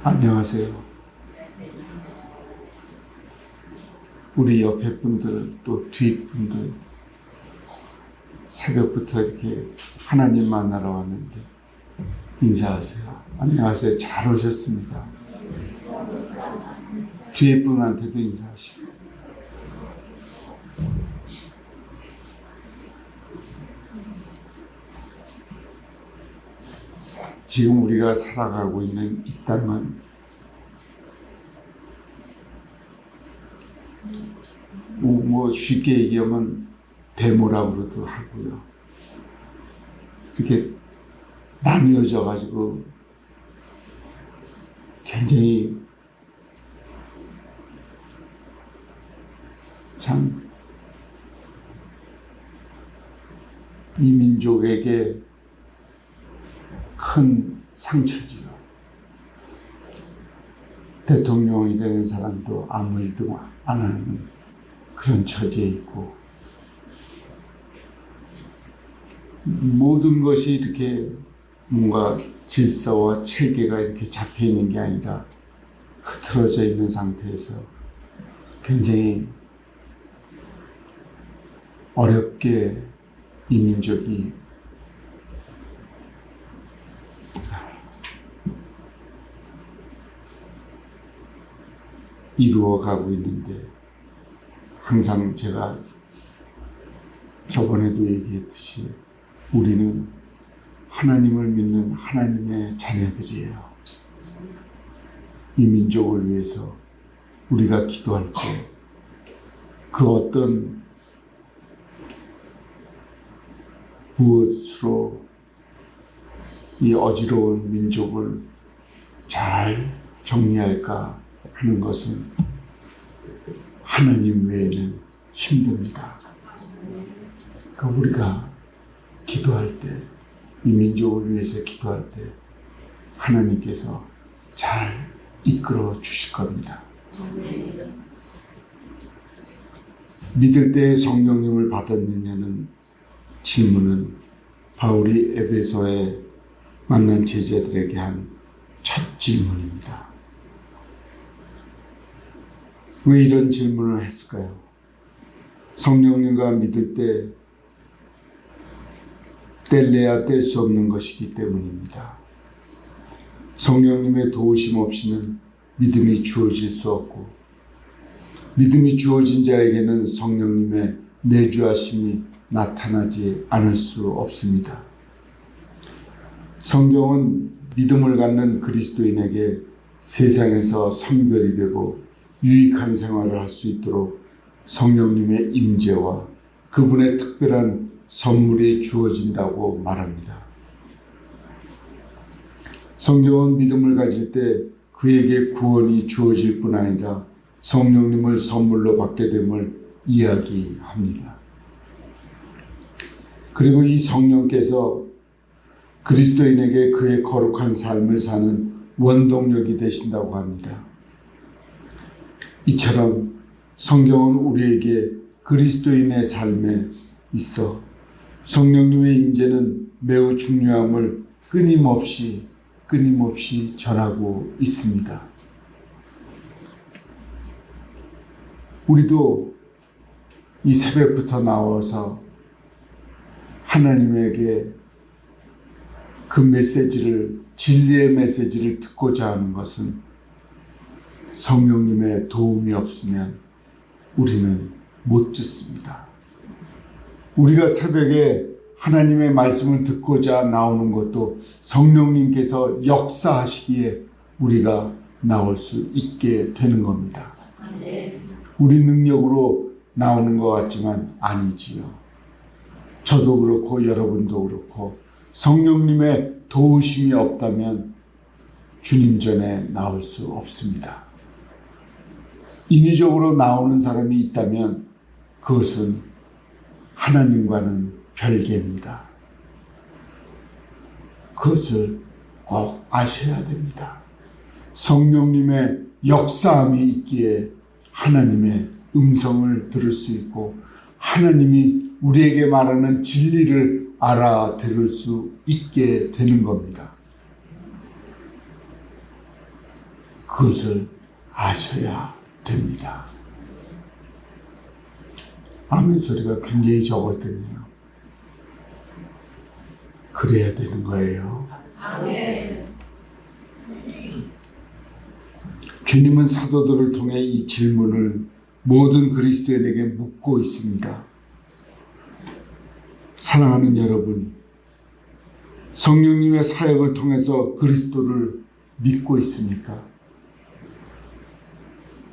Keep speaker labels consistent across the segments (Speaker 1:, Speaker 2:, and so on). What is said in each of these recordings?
Speaker 1: 안녕하세요. 우리 옆에 분들 또 뒷분들 새벽부터 이렇게 하나님 만나러 왔는데 인사하세요. 안녕하세요. 잘 오셨습니다. 뒤에 분한테도 인사하시고. 지금 우리가 살아가고 있는 이 땅은 뭐 쉽게 얘기하면 데모라고도 하고요. 이렇게 나뉘어져 가지고 굉장히 참 이 민족에게 큰 상처지요. 대통령이 되는 사람도 아무 일도 안 하는 그런 처지에 있고, 모든 것이 이렇게 뭔가 질서와 체계가 이렇게 잡혀 있는 게 아니라 흐트러져 있는 상태에서 굉장히 어렵게 이 민족이 이루어가고 있는데, 항상 제가 저번에도 얘기했듯이 우리는 하나님을 믿는 하나님의 자녀들이에요. 이 민족을 위해서 우리가 기도할 때 그 어떤 무엇으로 이 어지러운 민족을 잘 정리할까 하는 것은 하나님 외에는 힘듭니다. 그러니까 우리가 기도할 때, 이 민족을 위해서 기도할 때 하나님께서 잘 이끌어 주실 겁니다. 믿을 때 성령님을 받았느냐는 질문은 바울이 에베소에 만난 제자들에게 한 첫 질문입니다. 왜 이런 질문을 했을까요? 성령님과 믿을 때 뗄래야 뗄 수 없는 것이기 때문입니다. 성령님의 도우심 없이는 믿음이 주어질 수 없고, 믿음이 주어진 자에게는 성령님의 내주하심이 나타나지 않을 수 없습니다. 성경은 믿음을 갖는 그리스도인에게 세상에서 성별이 되고 유익한 생활을 할 수 있도록 성령님의 임재와 그분의 특별한 선물이 주어진다고 말합니다. 성경은 믿음을 가질 때 그에게 구원이 주어질 뿐 아니라 성령님을 선물로 받게 됨을 이야기합니다. 그리고 이 성령께서 그리스도인에게 그의 거룩한 삶을 사는 원동력이 되신다고 합니다. 이처럼 성경은 우리에게 그리스도인의 삶에 있어 성령님의 임재는 매우 중요함을 끊임없이 전하고 있습니다. 우리도 이 새벽부터 나와서 하나님에게 그 메시지를, 진리의 메시지를 듣고자 하는 것은 성령님의 도움이 없으면 우리는 못 듣습니다. 우리가 새벽에 하나님의 말씀을 듣고자 나오는 것도 성령님께서 역사하시기에 우리가 나올 수 있게 되는 겁니다. 우리 능력으로 나오는 것 같지만 아니지요. 저도 그렇고 여러분도 그렇고 성령님의 도우심이 없다면 주님 전에 나올 수 없습니다. 인위적으로 나오는 사람이 있다면 그것은 하나님과는 별개입니다. 그것을 꼭 아셔야 됩니다. 성령님의 역사함이 있기에 하나님의 음성을 들을 수 있고 하나님이 우리에게 말하는 진리를 알아들을 수 있게 되는 겁니다. 그것을 아셔야 됩니다. 아멘 소리가 굉장히 적었더니요. 그래야 되는 거예요.
Speaker 2: 아멘.
Speaker 1: 주님은 사도들을 통해 이 질문을 모든 그리스도인에게 묻고 있습니다. 사랑하는 여러분, 성령님의 사역을 통해서 그리스도를 믿고 있습니까?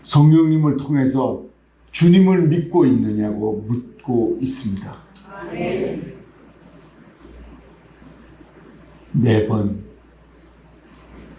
Speaker 1: 성령님을 통해서 주님을 믿고 있느냐고 묻고 있습니다.
Speaker 2: 아멘.
Speaker 1: 매번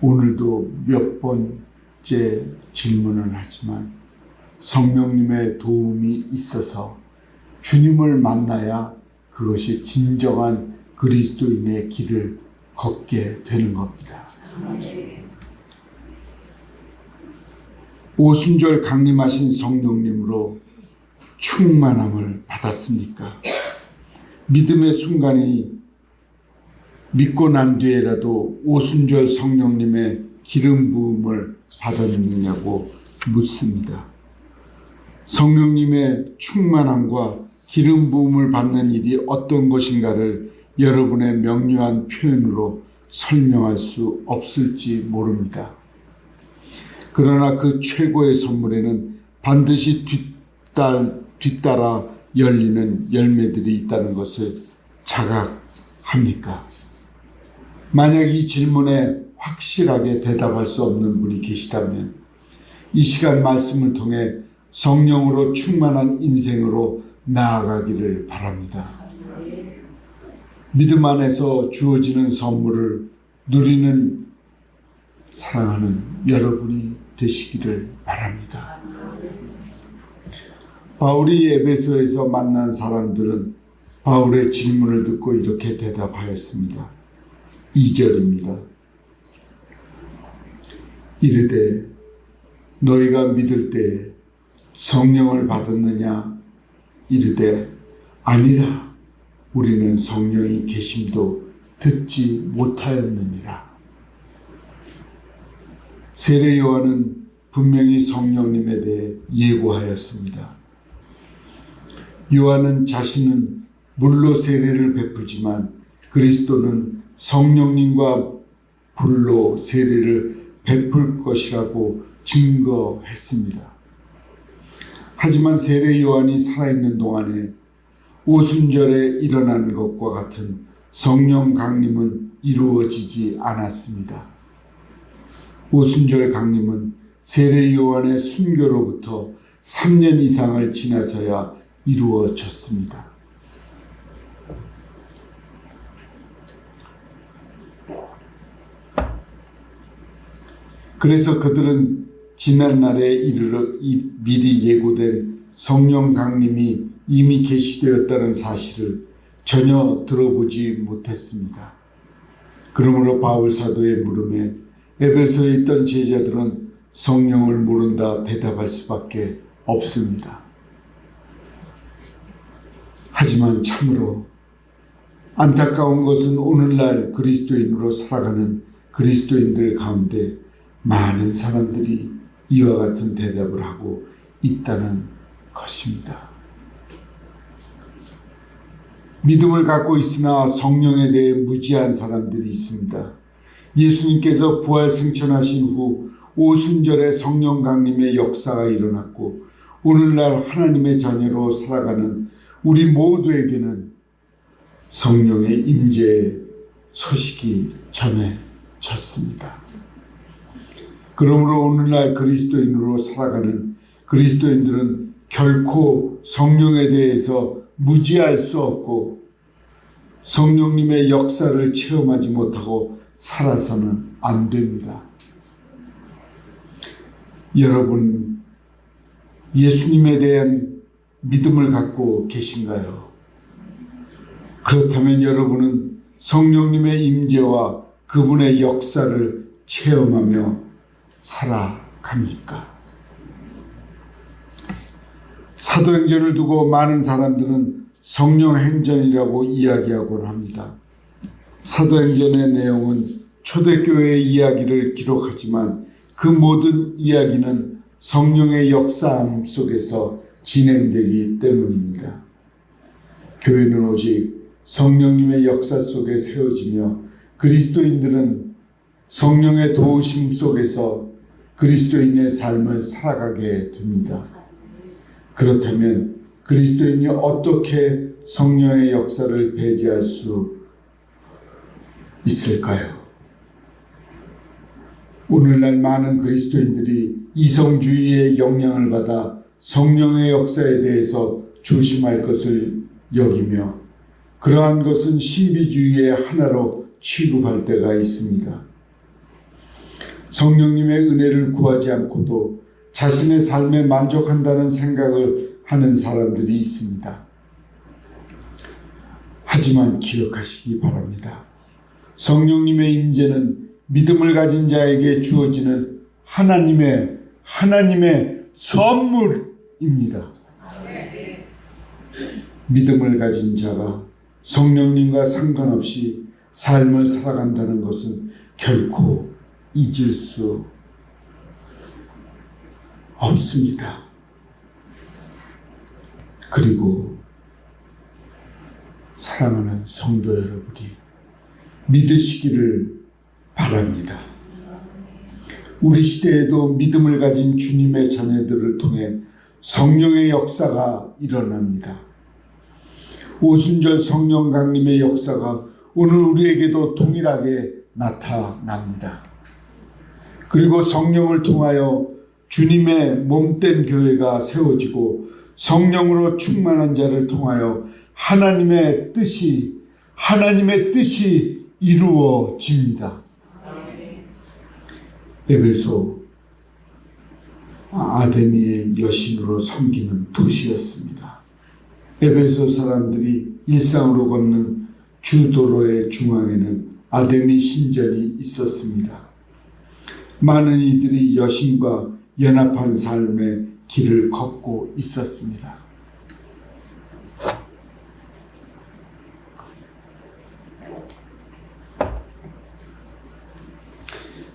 Speaker 1: 오늘도 몇 번째 질문을 하지만 성령님의 도움이 있어서 주님을 만나야 그것이 진정한 그리스도인의 길을 걷게 되는 겁니다. 오순절 강림하신 성령님으로 충만함을 받았습니까? 믿음의 순간이 믿고 난 뒤에라도 오순절 성령님의 기름 부음을 받았느냐고 묻습니다. 성령님의 충만함과 기름 부음을 받는 일이 어떤 것인가를 여러분의 명료한 표현으로 설명할 수 없을지 모릅니다. 그러나 그 최고의 선물에는 반드시 뒤따라 열리는 열매들이 있다는 것을 자각합니까? 만약 이 질문에 확실하게 대답할 수 없는 분이 계시다면 이 시간 말씀을 통해 성령으로 충만한 인생으로 나아가기를 바랍니다. 믿음 안에서 주어지는 선물을 누리는 사랑하는 여러분이 되시기를 바랍니다. 바울이 에베소에서 만난 사람들은 바울의 질문을 듣고 이렇게 대답하였습니다. 2절입니다. 이르되 너희가 믿을 때에 성령을 받았느냐? 이르되 아니라 우리는 성령이 계심도 듣지 못하였느니라. 세례 요한은 분명히 성령님에 대해 예고하였습니다. 요한은 자신은 물로 세례를 베푸지만 그리스도는 성령님과 불로 세례를 베풀 것이라고 증거했습니다. 하지만 세례 요한이 살아있는 동안에 오순절에 일어난 것과 같은 성령 강림은 이루어지지 않았습니다. 오순절 강림은 세례 요한의 순교로부터 3년 이상을 지나서야 이루어졌습니다. 그래서 그들은 지난날에 이르러 미리 예고된 성령 강림이 이미 계시되었다는 사실을 전혀 들어보지 못했습니다. 그러므로 바울 사도의 물음에 에베소에 있던 제자들은 성령을 모른다 대답할 수밖에 없습니다. 하지만 참으로 안타까운 것은 오늘날 그리스도인으로 살아가는 그리스도인들 가운데 많은 사람들이 이와 같은 대답을 하고 있다는 것입니다. 믿음을 갖고 있으나 성령에 대해 무지한 사람들이 있습니다. 예수님께서 부활 승천하신 후 오순절에 성령 강림의 역사가 일어났고 오늘날 하나님의 자녀로 살아가는 우리 모두에게는 성령의 임재의 소식이 전해졌습니다. 그러므로 오늘날 그리스도인으로 살아가는 그리스도인들은 결코 성령에 대해서 무지할 수 없고 성령님의 역사를 체험하지 못하고 살아서는 안 됩니다. 여러분, 예수님에 대한 믿음을 갖고 계신가요? 그렇다면 여러분은 성령님의 임재와 그분의 역사를 체험하며 살아갑니까? 사도행전을 두고 많은 사람들은 성령행전이라고 이야기하곤 합니다. 사도행전의 내용은 초대교회의 이야기를 기록하지만 그 모든 이야기는 성령의 역사함 속에서 진행되기 때문입니다. 교회는 오직 성령님의 역사 속에 세워지며 그리스도인들은 성령의 도우심 속에서 그리스도인의 삶을 살아가게 됩니다. 그렇다면 그리스도인이 어떻게 성령의 역사를 배제할 수 있을까요? 오늘날 많은 그리스도인들이 이성주의의 영향을 받아 성령의 역사에 대해서 조심할 것을 여기며 그러한 것은 신비주의의 하나로 취급할 때가 있습니다. 성령님의 은혜를 구하지 않고도 자신의 삶에 만족한다는 생각을 하는 사람들이 있습니다. 하지만 기억하시기 바랍니다. 성령님의 임재는 믿음을 가진 자에게 주어지는 하나님의 선물입니다. 믿음을 가진 자가 성령님과 상관없이 삶을 살아간다는 것은 결코 잊을 수 없습니다. 그리고 사랑하는 성도 여러분이 믿으시기를 바랍니다. 우리 시대에도 믿음을 가진 주님의 자녀들을 통해 성령의 역사가 일어납니다. 오순절 성령 강림의 역사가 오늘 우리에게도 동일하게 나타납니다. 그리고 성령을 통하여 주님의 몸된 교회가 세워지고 성령으로 충만한 자를 통하여 하나님의 뜻이 이루어집니다. 에베소 아데미의 여신으로 섬기는 도시였습니다. 에베소 사람들이 일상으로 걷는 주도로의 중앙에는 아데미 신전이 있었습니다. 많은 이들이 여신과 연합한 삶의 길을 걷고 있었습니다.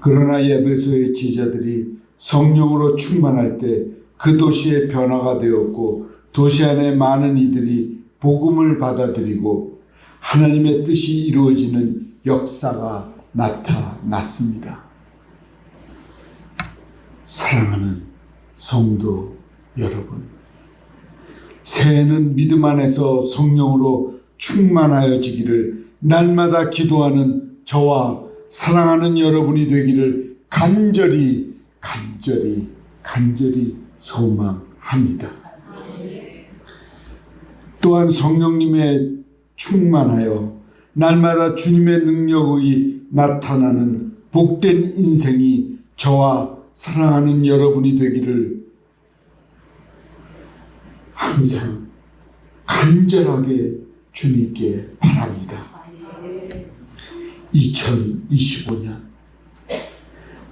Speaker 1: 그러나 에베소의 지자들이 성령으로 충만할 때 그 도시의 변화가 되었고 도시 안에 많은 이들이 복음을 받아들이고 하나님의 뜻이 이루어지는 역사가 나타났습니다. 사랑하는 성도 여러분, 새해는 믿음 안에서 성령으로 충만하여지기를 날마다 기도하는 저와 사랑하는 여러분이 되기를 간절히 소망합니다. 또한 성령님의 충만하여 날마다 주님의 능력이 나타나는 복된 인생이 저와 사랑하는 여러분이 되기를 항상 간절하게 주님께 바랍니다. 2025년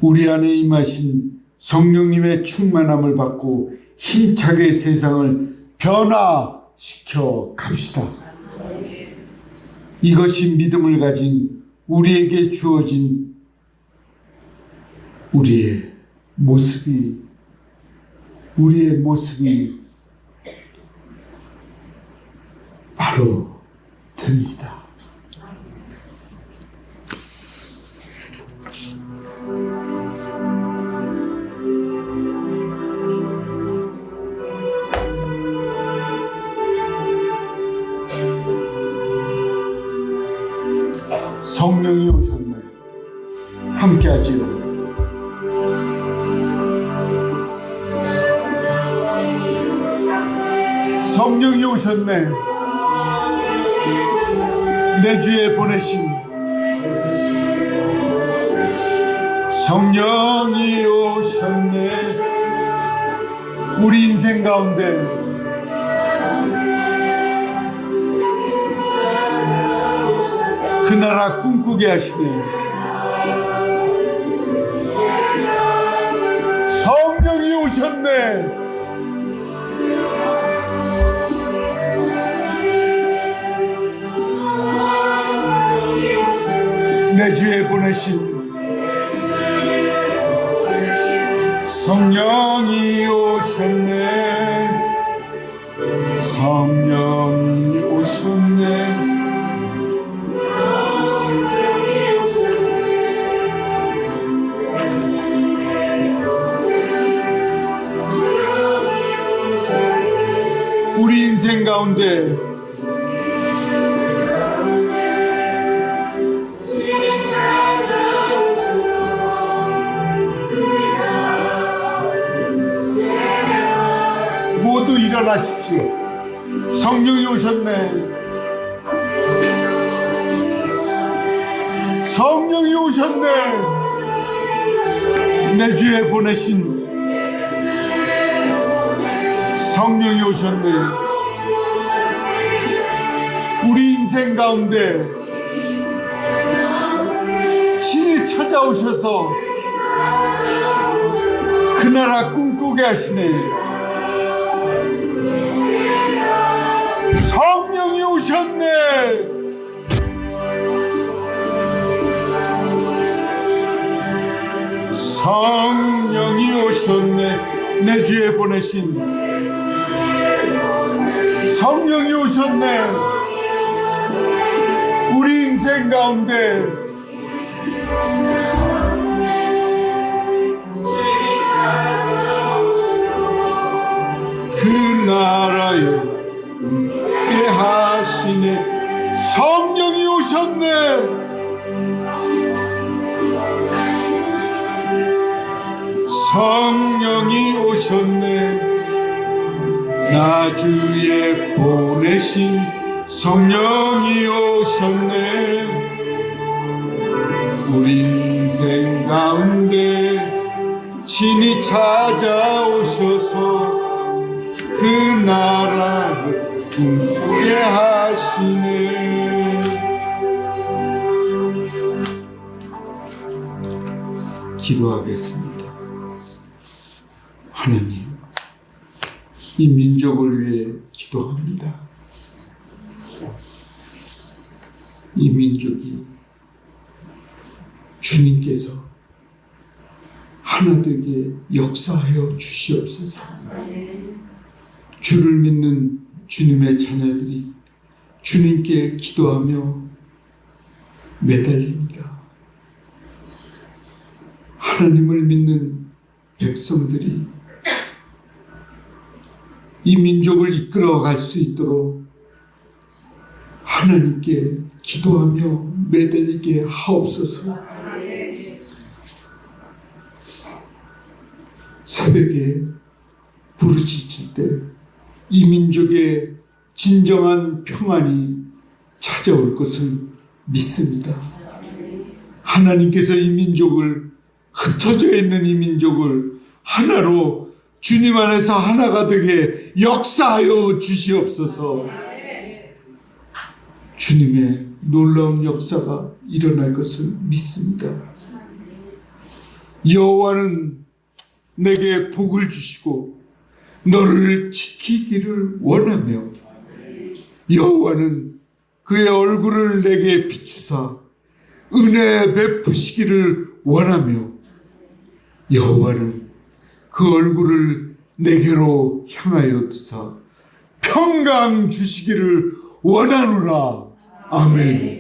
Speaker 1: 우리 안에 임하신 성령님의 충만함을 받고 힘차게 세상을 변화시켜 갑시다. 이것이 믿음을 가진 우리에게 주어진 우리의 모습이 바로 됩니다. 성령이 오셨네. 함께하지요. 성령이 오셨네. 내 주에 보내신 성령이 오셨네. 우리 인생 가운데 그 나라 꿈꾸게 하시네. 성령이 오셨네. 내 주에 보내신 성령이 오셨네. 성령이 오셨네. 우리 인생 가운데 모두 일어나십시오. 성령이 오셨네. 성령이 오셨네. 내 주에 보내신 성령이 오셨네. 우리 인생 가운데 신이 찾아오셔서 그 나라 꿈꾸게 하시네. 성령이 오셨네. 성령이 오셨네. 내 주에 보내신 성령이 오셨네. 우리 인생 가운데 그 나라에 꿈꾸게 하시네. 성령이 오셨네. 성령이 오셨네. 나 주에 보내신 성령이 오셨네. 우리 인생 가운데 친히 찾아오셔서 그 나라를 꿈꾸게 하시네. 기도하겠습니다. 하나님, 이 민족을 위해 기도합니다. 이 민족이 주님께서 하나 되게 역사하여 주시옵소서. 주를 믿는 주님의 자녀들이 주님께 기도하며 매달립니다. 하나님을 믿는 백성들이 이 민족을 이끌어 갈 수 있도록 하나님께 기도하며 매달리게 하옵소서. 새벽에 부르짖을 때 이 민족의 진정한 평안이 찾아올 것을 믿습니다. 하나님께서 이 민족을, 흩어져 있는 이 민족을 하나로 주님 안에서 하나가 되게 역사하여 주시옵소서. 주님의 놀라운 역사가 일어날 것을 믿습니다. 여호와는 내게 복을 주시고 너를 지키기를 원하며 여호와는 그의 얼굴을 내게 비추사 은혜 베푸시기를 원하며 여호와는 그 얼굴을 내게로 향하여 두사 평강 주시기를 원하노라. 아멘.